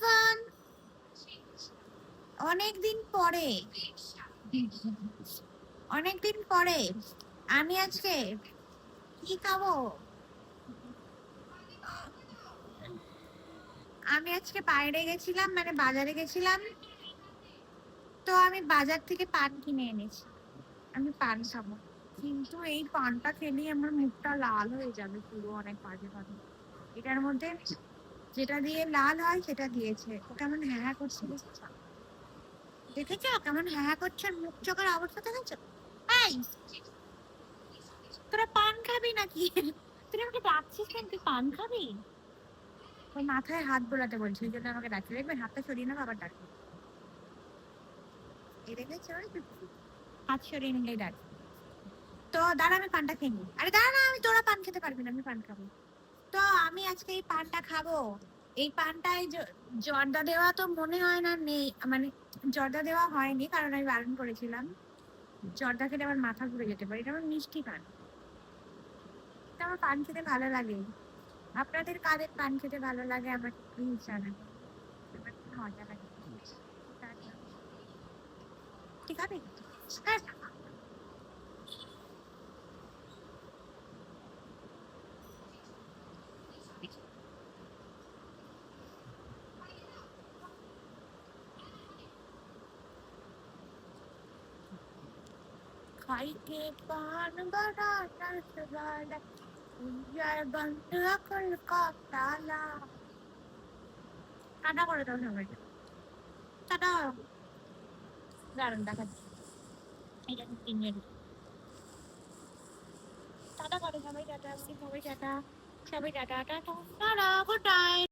Everyone, অনেকদিন পরে অনেকদিন পরে আমি আজকে কি খাবো? আমি আজকে বাইরে গেছিলাম, মানে বাজারে গেছিলাম। তো আমি বাজার থেকে পান কিনে এনেছি। আমি পান খাবো, কিন্তু এই পানটা খেলেই আমার মুখটা লাল হয়ে যাবে পুরো, অনেক বাজে ভাবে। এটার মধ্যে যেটা দিয়ে লাল হয় সেটা দিয়েছে। ও কেমন হ্যাঁ করছে দেখেছো? দেখেছো কেমন হ্যাঁ করছে? মুখ চোখের অবস্থা দেখেছো? এই, তোরা পান খাবি নাকি? তুই আমাকে ডাকছিস কেন? তুই পান খাবি? ওর মাথায় হাত বোলাতে বলছি, ওই জন্য আমাকে ডাকছে। দেখবেন হাতটা সরিয়ে নেবো, আবার ডাকবে। এই দেখেছো? হাত সরিয়ে নিলেই ডাকবে। তো দাঁড়া, আমি পানটা খেয়ে নিই। আরে দাঁড়া না, আমি তোরা পান খেতে পারবি না, আমি পান খাবো। তো আমি আজকে এই পানটা খাবো। এই পানটায় জর্দা দেওয়া তো মনে হয় না নেই, মানে জর্দা দেওয়া হয়নি, কারণ আমি বারণ করেছিলাম। জর্দা খেলে আমার মাথা ঘুরে যেতে পারে। এটা আমার মিষ্টি পান। এটা আমার পান খেতে ভালো লাগে। আপনাদের কাদের পান খেতে ভালো লাগে আমাকে প্লিজ জানাবেন। আমার খুব মজা লাগে। ঠিক আছে, হ্যাঁ। খাইতে পান বারাটা সবালা, উজার বন্ধ কলকাতালা। টাটা করে দাও সবাইকে। টাটা। দারুণ দেখাচ্ছি। এটা কিনে টাটা করে সবাই, টাটা সবাই, টাটা সবাই, tata tata tata, good night.